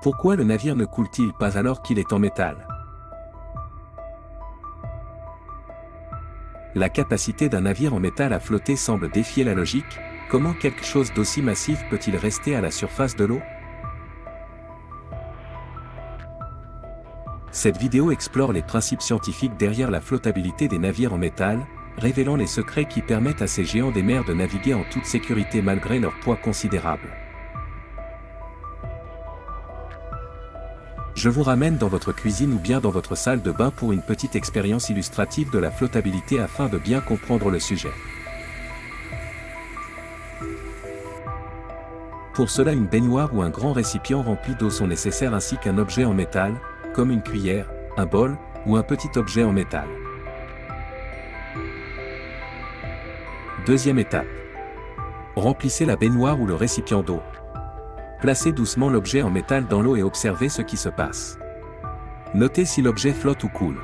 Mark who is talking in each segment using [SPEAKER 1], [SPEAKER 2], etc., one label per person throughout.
[SPEAKER 1] Pourquoi le navire ne coule-t-il pas alors qu'il est en métal? La capacité d'un navire en métal à flotter semble défier la logique. Comment quelque chose d'aussi massif peut-il rester à la surface de l'eau? Cette vidéo explore les principes scientifiques derrière la flottabilité des navires en métal, révélant les secrets qui permettent à ces géants des mers de naviguer en toute sécurité malgré leur poids considérable. Je vous ramène dans votre cuisine ou bien dans votre salle de bain pour une petite expérience illustrative de la flottabilité afin de bien comprendre le sujet. Pour cela, une baignoire ou un grand récipient rempli d'eau sont nécessaires ainsi qu'un objet en métal, comme une cuillère, un bol ou un petit objet en métal. Deuxième étape. Remplissez la baignoire ou le récipient d'eau. Placez doucement l'objet en métal dans l'eau et observez ce qui se passe. Notez si l'objet flotte ou coule.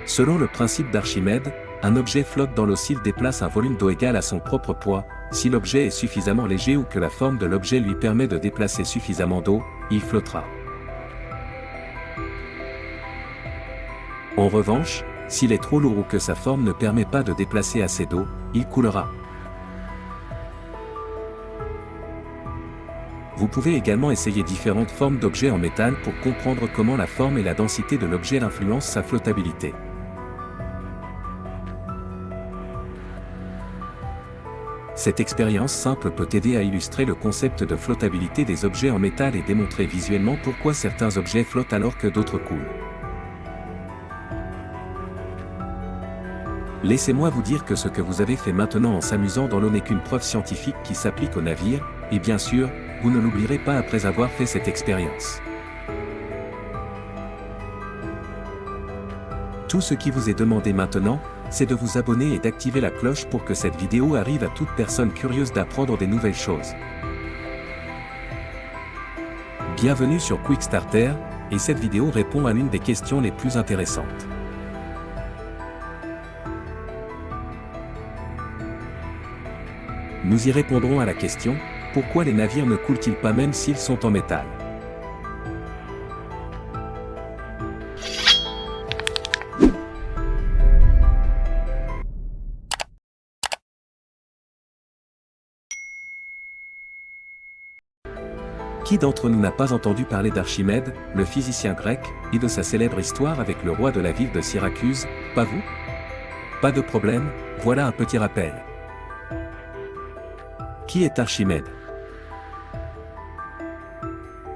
[SPEAKER 1] Selon le principe d'Archimède, un objet flotte dans l'eau s'il déplace un volume d'eau égal à son propre poids. Si l'objet est suffisamment léger ou que la forme de l'objet lui permet de déplacer suffisamment d'eau, il flottera. En revanche, s'il est trop lourd ou que sa forme ne permet pas de déplacer assez d'eau, il coulera. Vous pouvez également essayer différentes formes d'objets en métal pour comprendre comment la forme et la densité de l'objet influencent sa flottabilité. Cette expérience simple peut aider à illustrer le concept de flottabilité des objets en métal et démontrer visuellement pourquoi certains objets flottent alors que d'autres coulent. Laissez-moi vous dire que ce que vous avez fait maintenant en s'amusant dans l'eau n'est qu'une preuve scientifique qui s'applique au navire, et bien sûr, vous ne l'oublierez pas après avoir fait cette expérience. Tout ce qui vous est demandé maintenant, c'est de vous abonner et d'activer la cloche pour que cette vidéo arrive à toute personne curieuse d'apprendre des nouvelles choses. Bienvenue sur Quick Starter, et cette vidéo répond à l'une des questions les plus intéressantes. Nous y répondrons à la question, pourquoi les navires ne coulent-ils pas même s'ils sont en métal? Qui d'entre nous n'a pas entendu parler d'Archimède, le physicien grec, et de sa célèbre histoire avec le roi de la ville de Syracuse, pas vous? Pas de problème, voilà un petit rappel. Qui est Archimède?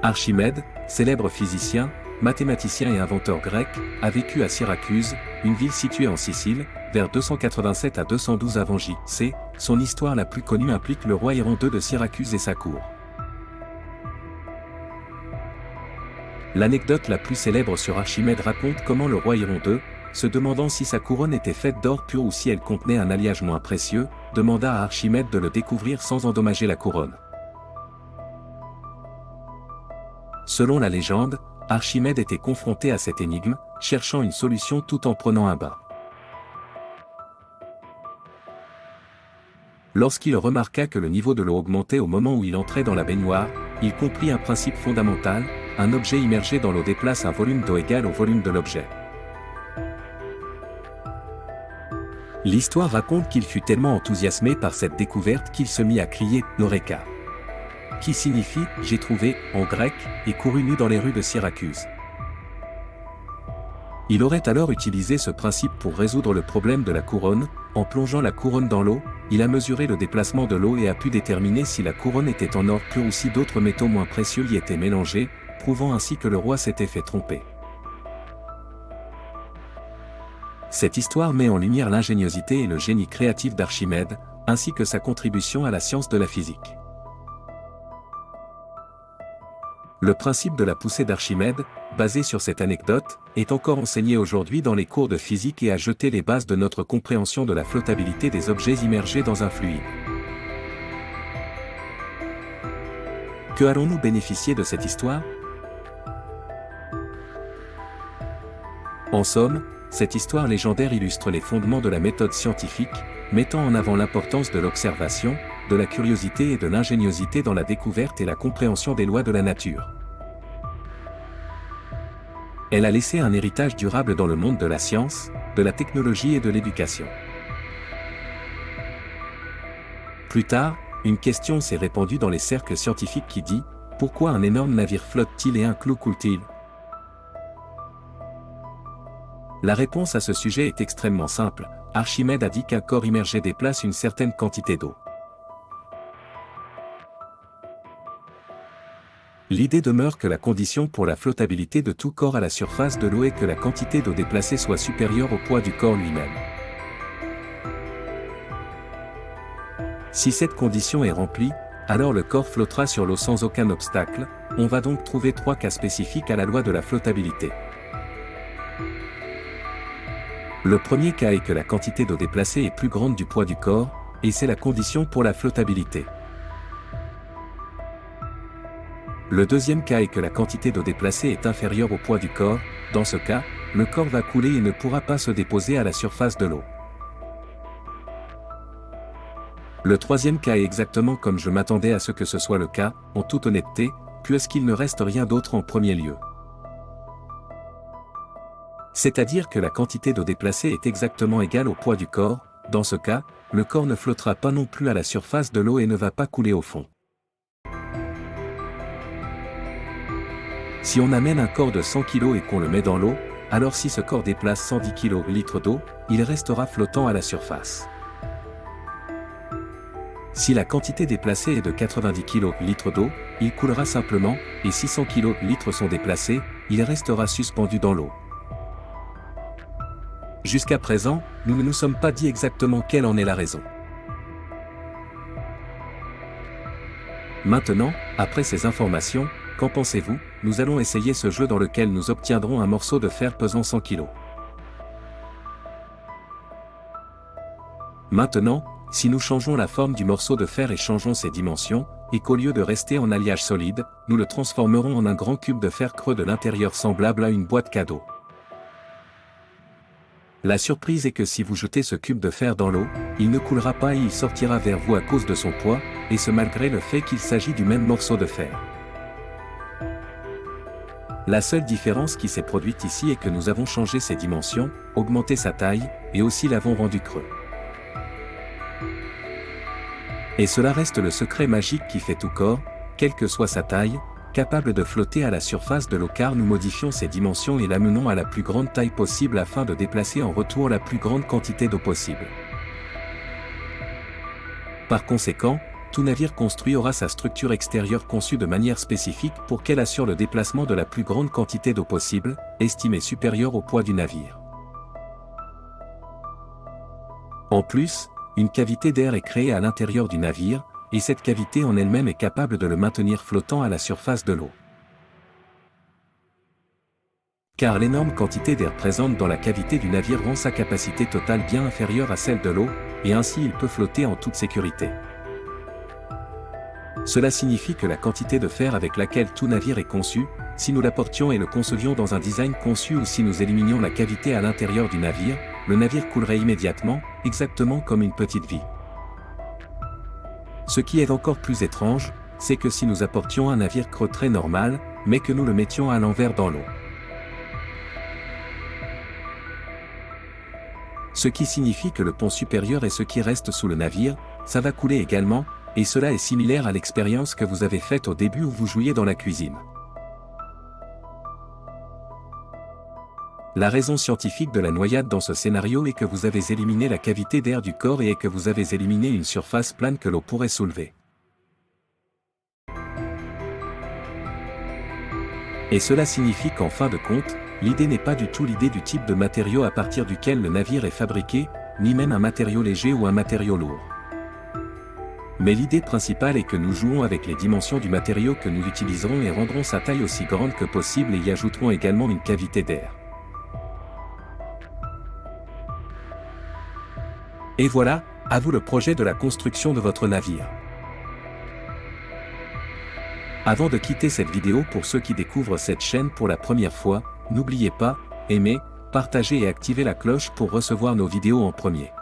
[SPEAKER 1] Archimède, célèbre physicien, mathématicien et inventeur grec, a vécu à Syracuse, une ville située en Sicile, vers 287 à 212 avant J.C. Son histoire la plus connue implique le roi Héron II de Syracuse et sa cour. L'anecdote la plus célèbre sur Archimède raconte comment le roi Héron II, se demandant si sa couronne était faite d'or pur ou si elle contenait un alliage moins précieux, demanda à Archimède de le découvrir sans endommager la couronne. Selon la légende, Archimède était confronté à cette énigme, cherchant une solution tout en prenant un bain. Lorsqu'il remarqua que le niveau de l'eau augmentait au moment où il entrait dans la baignoire, il comprit un principe fondamental, un objet immergé dans l'eau déplace un volume d'eau égal au volume de l'objet. L'histoire raconte qu'il fut tellement enthousiasmé par cette découverte qu'il se mit à crier « Eureka », qui signifie « j'ai trouvé » en grec, et courut nu dans les rues de Syracuse. Il aurait alors utilisé ce principe pour résoudre le problème de la couronne. En plongeant la couronne dans l'eau, il a mesuré le déplacement de l'eau et a pu déterminer si la couronne était en or pur ou si d'autres métaux moins précieux y étaient mélangés, prouvant ainsi que le roi s'était fait tromper. Cette histoire met en lumière l'ingéniosité et le génie créatif d'Archimède, ainsi que sa contribution à la science de la physique. Le principe de la poussée d'Archimède, basé sur cette anecdote, est encore enseigné aujourd'hui dans les cours de physique et a jeté les bases de notre compréhension de la flottabilité des objets immergés dans un fluide. Que allons-nous bénéficier de cette histoire? En somme, cette histoire légendaire illustre les fondements de la méthode scientifique, mettant en avant l'importance de l'observation, de la curiosité et de l'ingéniosité dans la découverte et la compréhension des lois de la nature. Elle a laissé un héritage durable dans le monde de la science, de la technologie et de l'éducation. Plus tard, une question s'est répandue dans les cercles scientifiques qui dit « Pourquoi un énorme navire flotte-t-il et un clou coule-t-il » La réponse à ce sujet est extrêmement simple. Archimède a dit qu'un corps immergé déplace une certaine quantité d'eau. L'idée demeure que la condition pour la flottabilité de tout corps à la surface de l'eau est que la quantité d'eau déplacée soit supérieure au poids du corps lui-même. Si cette condition est remplie, alors le corps flottera sur l'eau sans aucun obstacle. On va donc trouver 3 cas spécifiques à la loi de la flottabilité. Le premier cas est que la quantité d'eau déplacée est plus grande du poids du corps, et c'est la condition pour la flottabilité. Le deuxième cas est que la quantité d'eau déplacée est inférieure au poids du corps. Dans ce cas, le corps va couler et ne pourra pas se déposer à la surface de l'eau. Le troisième cas est exactement comme je m'attendais à ce que ce soit le cas, en toute honnêteté, puisqu'il ne reste rien d'autre en premier lieu. C'est-à-dire que la quantité d'eau déplacée est exactement égale au poids du corps. Dans ce cas, le corps ne flottera pas non plus à la surface de l'eau et ne va pas couler au fond. Si on amène un corps de 100 kg et qu'on le met dans l'eau, alors si ce corps déplace 110 kg d'eau, il restera flottant à la surface. Si la quantité déplacée est de 90 kg d'eau, il coulera simplement, et si 100 kg sont déplacés, il restera suspendu dans l'eau. Jusqu'à présent, nous ne nous sommes pas dit exactement quelle en est la raison. Maintenant, après ces informations, qu'en pensez-vous? Nous allons essayer ce jeu dans lequel nous obtiendrons un morceau de fer pesant 100 kg. Maintenant, si nous changeons la forme du morceau de fer et changeons ses dimensions, et qu'au lieu de rester en alliage solide, nous le transformerons en un grand cube de fer creux de l'intérieur semblable à une boîte cadeau. La surprise est que si vous jetez ce cube de fer dans l'eau, il ne coulera pas et il sortira vers vous à cause de son poids, et ce malgré le fait qu'il s'agit du même morceau de fer. La seule différence qui s'est produite ici est que nous avons changé ses dimensions, augmenté sa taille, et aussi l'avons rendu creux. Et cela reste le secret magique qui fait tout corps, quelle que soit sa taille, capable de flotter à la surface de l'eau car nous modifions ses dimensions et l'amenons à la plus grande taille possible afin de déplacer en retour la plus grande quantité d'eau possible. Par conséquent, tout navire construit aura sa structure extérieure conçue de manière spécifique pour qu'elle assure le déplacement de la plus grande quantité d'eau possible, estimée supérieure au poids du navire. En plus, une cavité d'air est créée à l'intérieur du navire, et cette cavité en elle-même est capable de le maintenir flottant à la surface de l'eau. Car l'énorme quantité d'air présente dans la cavité du navire rend sa capacité totale bien inférieure à celle de l'eau, et ainsi il peut flotter en toute sécurité. Cela signifie que la quantité de fer avec laquelle tout navire est conçu, si nous l'apportions et le concevions dans un design conçu ou si nous éliminions la cavité à l'intérieur du navire, le navire coulerait immédiatement, exactement comme une petite vie. Ce qui est encore plus étrange, c'est que si nous apportions un navire creux très normal, mais que nous le mettions à l'envers dans l'eau. Ce qui signifie que le pont supérieur et ce qui reste sous le navire, ça va couler également, et cela est similaire à l'expérience que vous avez faite au début où vous jouiez dans la cuisine. La raison scientifique de la noyade dans ce scénario est que vous avez éliminé la cavité d'air du corps et que vous avez éliminé une surface plane que l'eau pourrait soulever. Et cela signifie qu'en fin de compte, l'idée n'est pas du tout l'idée du type de matériau à partir duquel le navire est fabriqué, ni même un matériau léger ou un matériau lourd. Mais l'idée principale est que nous jouons avec les dimensions du matériau que nous utiliserons et rendrons sa taille aussi grande que possible et y ajouterons également une cavité d'air. Et voilà, à vous le projet de la construction de votre navire. Avant de quitter cette vidéo, pour ceux qui découvrent cette chaîne pour la première fois, n'oubliez pas, aimer, partager et activer la cloche pour recevoir nos vidéos en premier.